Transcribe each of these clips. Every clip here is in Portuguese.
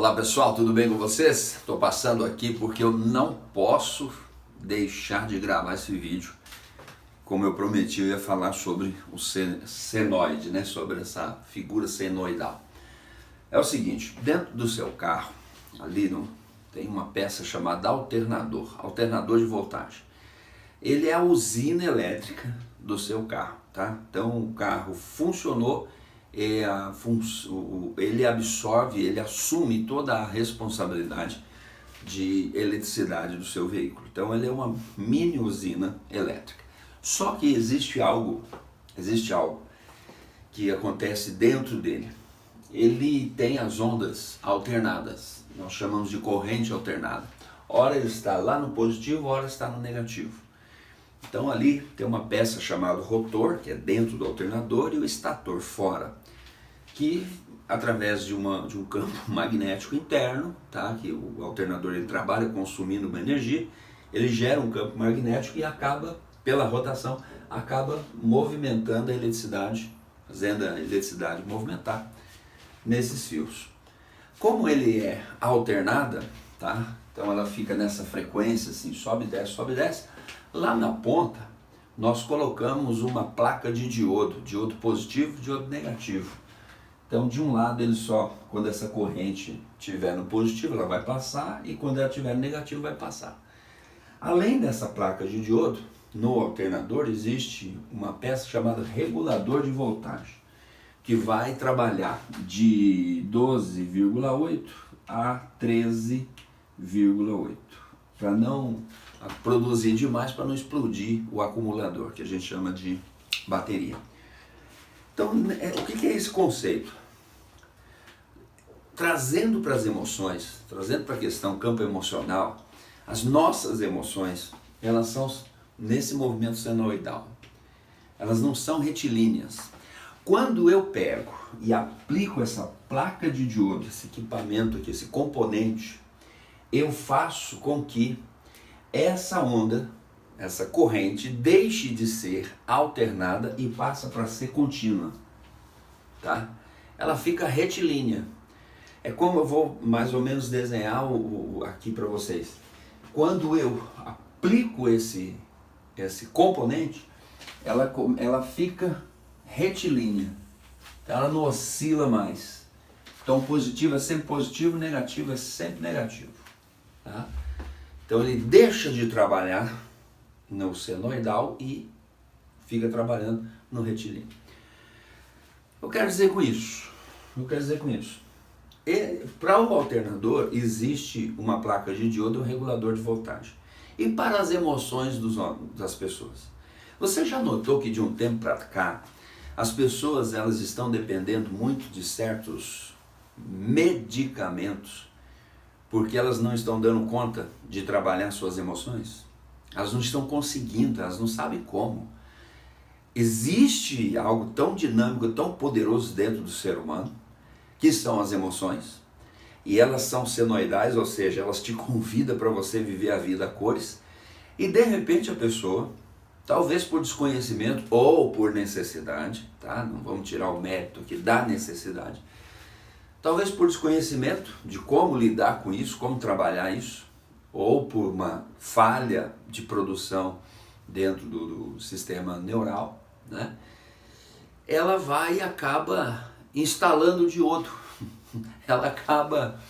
Olá pessoal, tudo bem com vocês? Estou passando aqui porque eu não posso deixar de gravar esse vídeo. Como eu prometi, eu ia falar sobre o senoide, né? Sobre essa figura senoidal. É o seguinte, dentro do seu carro, ali tem uma peça chamada alternador de voltagem. Ele é a usina elétrica do seu carro, tá? Então o carro funcionou, ele absorve, ele assume toda a responsabilidade de eletricidade do seu veículo. Então ele é uma mini usina elétrica. Só que existe algo que acontece dentro dele. Ele tem as ondas alternadas, nós chamamos de corrente alternada. Ora ele está lá no positivo, ora está no negativo. Então ali tem uma peça chamada rotor, que é dentro do alternador, e o estator fora, que através de um campo magnético interno, tá? Que o alternador ele trabalha consumindo uma energia, ele gera um campo magnético e acaba, pela rotação, acaba movimentando a eletricidade, fazendo a eletricidade movimentar nesses fios. Como ele é alternada, tá? Então ela fica nessa frequência assim, sobe e desce, sobe e desce. Lá na ponta, nós colocamos uma placa de diodo positivo e diodo negativo. Então, de um lado, ele só, quando essa corrente estiver no positivo, ela vai passar, e quando ela estiver no negativo, vai passar. Além dessa placa de diodo, no alternador existe uma peça chamada regulador de voltagem, que vai trabalhar de 12,8 a 13,8, para não produzir demais, para não explodir o acumulador, que a gente chama de bateria. Então, o que é esse conceito? Trazendo para as emoções, trazendo para a questão campo emocional, as nossas emoções, elas são nesse movimento senoidal. Elas não são retilíneas. Quando eu pego e aplico essa placa de diodo, esse equipamento aqui, esse componente, eu faço com que essa onda, essa corrente, deixe de ser alternada e passa para ser contínua, tá? Ela fica retilínea. É como eu vou mais ou menos desenhar aqui para vocês. Quando eu aplico esse componente, ela fica retilínea, ela não oscila mais. Então positivo é sempre positivo, negativo é sempre negativo, tá? Então ele deixa de trabalhar no senoidal e fica trabalhando no retilíneo. Eu quero dizer com isso, para o alternador existe uma placa de diodo e um regulador de voltagem. E para as emoções das pessoas? Você já notou que de um tempo para cá, as pessoas elas estão dependendo muito de certos medicamentos, porque elas não estão dando conta de trabalhar suas emoções? Elas não estão conseguindo, elas não sabem como. Existe algo tão dinâmico, tão poderoso dentro do ser humano, que são as emoções, e elas são senoidais, ou seja, elas te convidam para você viver a vida a cores, e de repente a pessoa, talvez por desconhecimento ou por necessidade, tá? Não vamos tirar o mérito aqui da necessidade, talvez por desconhecimento de como lidar com isso, como trabalhar isso, ou por uma falha de produção dentro do sistema neural, né? Ela vai e acaba instalando o diodo. Ela acaba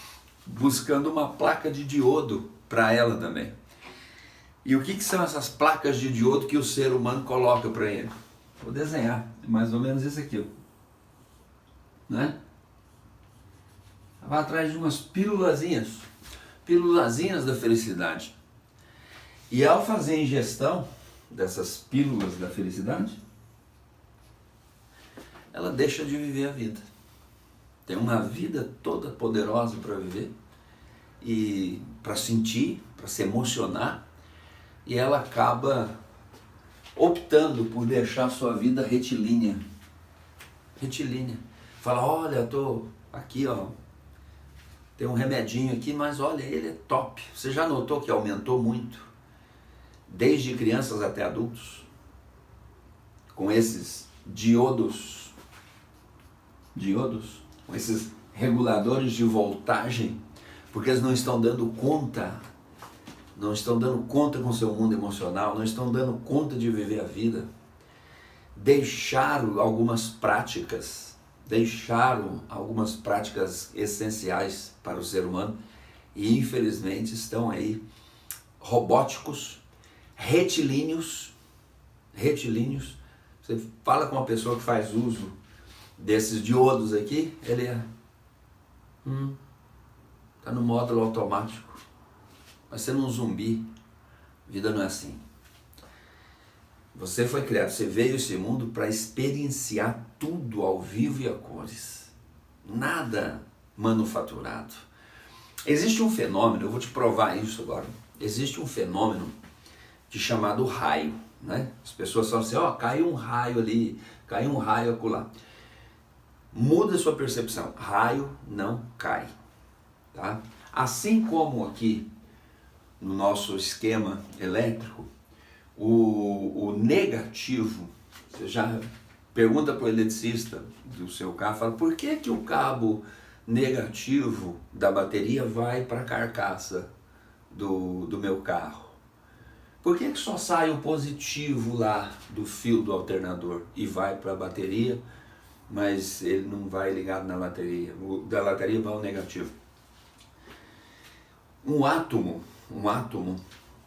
buscando uma placa de diodo para ela também. E o que são essas placas de diodo que o ser humano coloca para ele? Vou desenhar, mais ou menos isso aqui, né? Vai atrás de umas pílulazinhas da felicidade. E ao fazer a ingestão dessas pílulas da felicidade, ela deixa de viver a vida. Tem uma vida toda poderosa para viver, e para sentir, para se emocionar, e ela acaba optando por deixar a sua vida retilínea. Fala, olha, eu tô aqui, ó, tem um remedinho aqui, mas olha, ele é top. Você já notou que aumentou muito, desde crianças até adultos, com esses diodos, com esses reguladores de voltagem, porque eles não estão dando conta, não estão dando conta com o seu mundo emocional, não estão dando conta de viver a vida. Deixaram algumas práticas essenciais para o ser humano e infelizmente estão aí robóticos, retilíneos. Você fala com uma pessoa que faz uso desses diodos aqui, ele tá no módulo automático, mas sendo um zumbi. Vida não é assim. Você foi criado, você veio a esse mundo para experienciar tudo ao vivo e a cores. Nada manufaturado. Existe um fenômeno, eu vou te provar isso agora. Existe um fenômeno chamado raio, né? As pessoas falam assim, caiu um raio ali, caiu um raio acolá. Muda a sua percepção, raio não cai, tá? Assim como aqui no nosso esquema elétrico, o negativo, você já pergunta para o eletricista do seu carro, fala, por que que o cabo negativo da bateria vai para a carcaça do meu carro? Por que que só sai o positivo lá do fio do alternador e vai para a bateria, mas ele não vai ligado na bateria? O da bateria vai o negativo. Um átomo,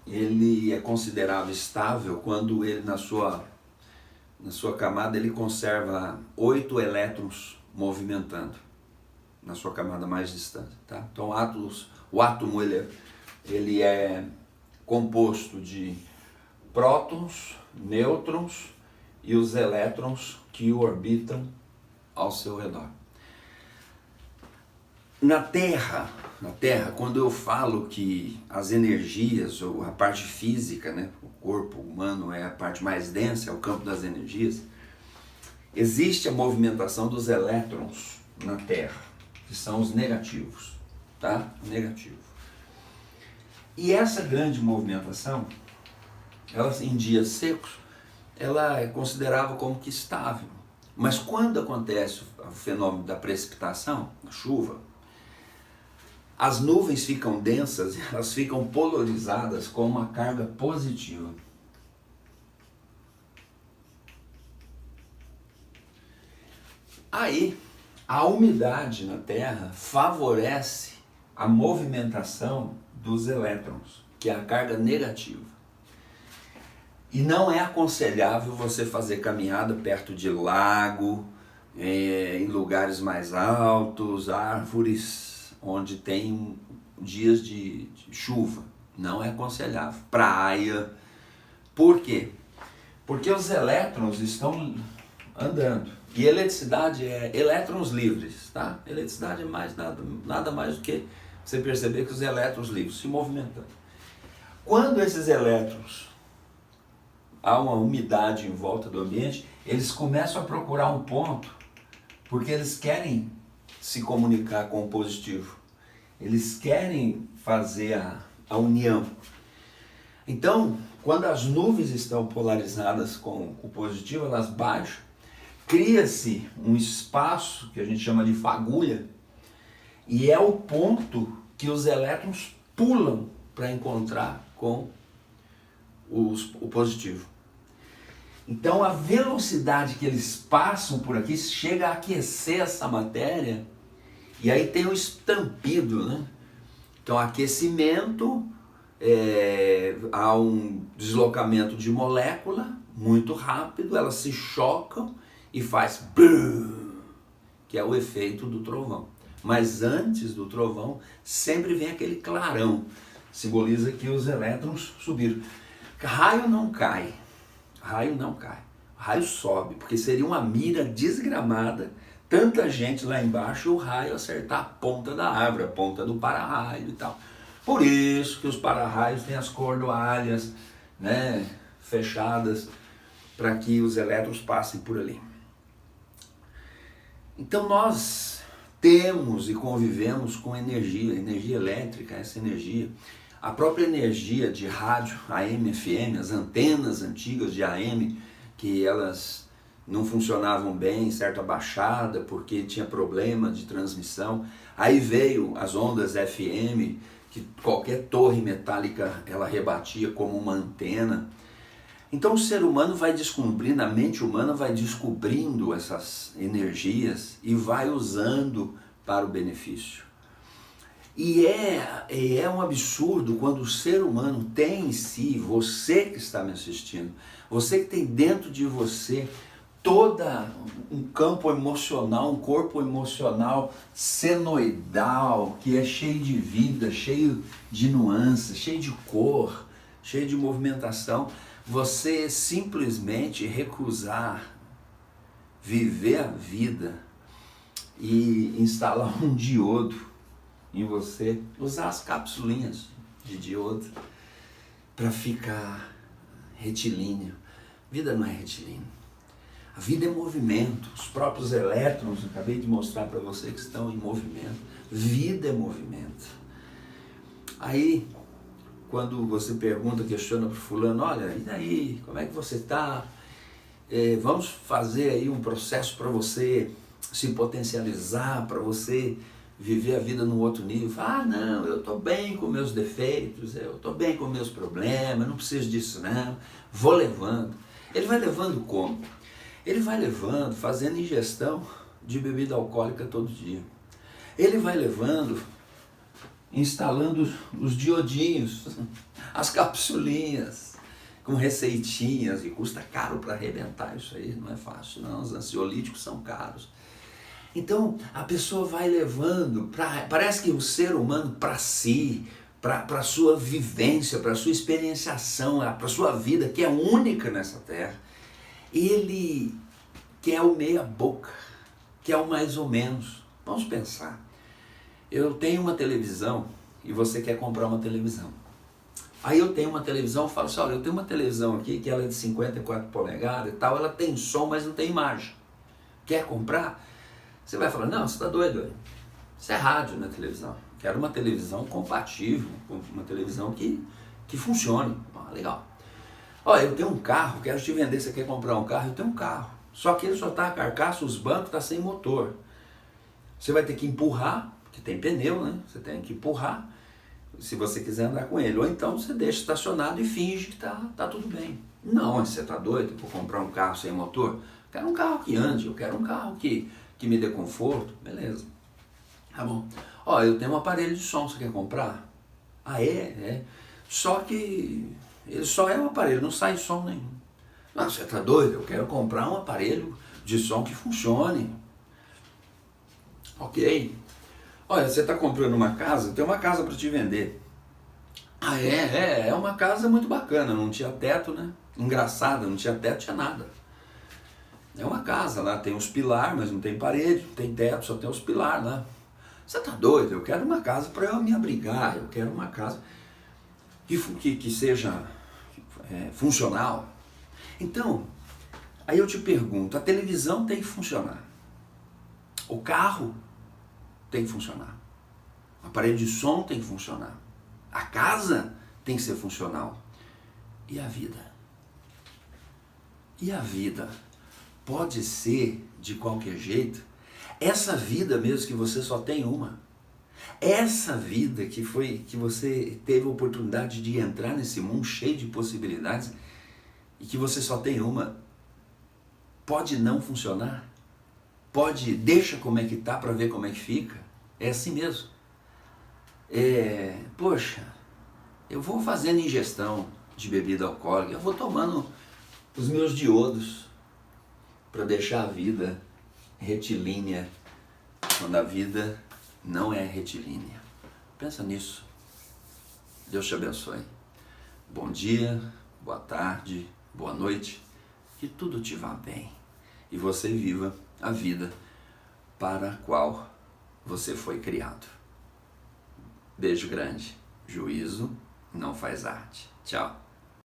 ele é considerado estável quando ele na sua camada ele conserva 8 elétrons movimentando na sua camada mais distante, tá? Então o átomo ele é composto de prótons, nêutrons e os elétrons que o orbitam ao seu redor. Na Terra, quando eu falo que as energias, ou a parte física, né, o corpo humano é a parte mais densa, é o campo das energias, existe a movimentação dos elétrons na Terra, que são os negativos, tá? Negativo. E essa grande movimentação, ela, em dias secos, ela é considerável como que estável. Mas quando acontece o fenômeno da precipitação, a chuva, as nuvens ficam densas, elas ficam polarizadas com uma carga positiva. Aí, a umidade na Terra favorece a movimentação dos elétrons, que é a carga negativa. E não é aconselhável você fazer caminhada perto de lago, em lugares mais altos, árvores, onde tem dias de chuva. Não é aconselhável. Praia. Por quê? Porque os elétrons estão andando. E eletricidade é elétrons livres, tá? Eletricidade é nada mais do que você perceber que os elétrons livres se movimentando. Quando esses elétrons, há uma umidade em volta do ambiente, eles começam a procurar um ponto, porque eles querem se comunicar com o positivo. Eles querem fazer a união. Então, quando as nuvens estão polarizadas com o positivo, elas baixam, cria-se um espaço que a gente chama de fagulha, e é o ponto que os elétrons pulam para encontrar com o positivo. Então a velocidade que eles passam por aqui chega a aquecer essa matéria, e aí tem o estampido, né? Então aquecimento, há um deslocamento de molécula muito rápido, elas se chocam e faz BUM, que é o efeito do trovão. Mas antes do trovão sempre vem aquele clarão, simboliza que os elétrons subiram. Raio não cai, raio sobe, porque seria uma mira desgramada, tanta gente lá embaixo e o raio acertar a ponta da árvore, a ponta do para-raio e tal. Por isso que os para-raios têm as cordoalhas, né, fechadas, para que os elétrons passem por ali. Então nós temos e convivemos com energia elétrica, essa energia. A própria energia de rádio, AM, FM, as antenas antigas de AM, que elas não funcionavam bem, certa baixada, porque tinha problema de transmissão. Aí veio as ondas FM, que qualquer torre metálica ela rebatia como uma antena. Então o ser humano vai descobrindo, a mente humana vai descobrindo essas energias e vai usando para o benefício. E é um absurdo quando o ser humano tem em si, você que está me assistindo, você que tem dentro de você toda um campo emocional, um corpo emocional senoidal, que é cheio de vida, cheio de nuances, cheio de cor, cheio de movimentação. Você simplesmente recusar viver a vida e instalar um diodo em você, usar as capsulinhas de diodo para ficar retilíneo. Vida não é retilíneo. A vida é movimento. Os próprios elétrons, eu acabei de mostrar para você que estão em movimento. Vida é movimento. Aí, quando você pergunta, questiona para o fulano, olha, e daí, como é que você está? Vamos fazer aí um processo para você se potencializar, para você viver a vida num outro nível. Ah, não, eu estou bem com meus defeitos, eu estou bem com meus problemas, não preciso disso não, vou levando. Ele vai levando como? Ele vai levando, fazendo ingestão de bebida alcoólica todo dia. Ele vai levando, instalando os diodinhos, as capsulinhas, com receitinhas, que custa caro para arrebentar isso aí, não é fácil não, os ansiolíticos são caros. Então a pessoa vai levando, parece que o ser humano para si, para a sua vivência, para a sua experienciação, para a sua vida, que é única nessa terra, ele quer o meia boca, quer o mais ou menos. Vamos pensar, eu tenho uma televisão e você quer comprar uma televisão. Aí eu tenho uma televisão, eu falo assim, olha, eu tenho uma televisão aqui que ela é de 54 polegadas e tal, ela tem som, mas não tem imagem. Quer comprar? Você vai falar, não, você está doido, isso é rádio na televisão. Quero uma televisão compatível, uma televisão que funcione. Ah, legal. Olha, eu tenho um carro, quero te vender, você quer comprar um carro? Eu tenho um carro. Só que ele só está a carcaça, os bancos estão sem motor. Você vai ter que empurrar, porque tem pneu, né? Você tem que empurrar, se você quiser andar com ele. Ou então você deixa estacionado e finge que tá tudo bem. Não, você está doido por comprar um carro sem motor? Eu quero um carro que ande, eu quero um carro que me dê conforto. Beleza. Tá bom. Ó, eu tenho um aparelho de som, você quer comprar? Ah, é? Só que ele só é um aparelho, não sai som nenhum. Não, você tá doido? Eu quero comprar um aparelho de som que funcione. Ok. Olha, você está comprando uma casa, tem uma casa para te vender. Ah, é uma casa muito bacana, não tinha teto, né? Engraçado, não tinha teto, tinha nada. É uma casa lá, tem uns pilares, mas não tem parede, não tem teto, só tem os pilares lá. Você tá doido? Eu quero uma casa para eu me abrigar, eu quero uma casa que seja funcional. Então, aí eu te pergunto, a televisão tem que funcionar, o carro tem que funcionar, o aparelho de som tem que funcionar, a casa tem que ser funcional. E a vida? E a vida pode ser de qualquer jeito? Essa vida mesmo que você só tem uma, essa vida que você teve a oportunidade de entrar nesse mundo cheio de possibilidades e que você só tem uma, pode não funcionar? Deixa como é que tá para ver como é que fica? É assim mesmo. Poxa, eu vou fazendo ingestão de bebida alcoólica, eu vou tomando os meus diodos para deixar a vida retilínea, quando a vida não é retilínea. Pensa nisso. Deus te abençoe. Bom dia, boa tarde, boa noite, que tudo te vá bem e você viva a vida para a qual você foi criado. Beijo grande. Juízo não faz arte. Tchau.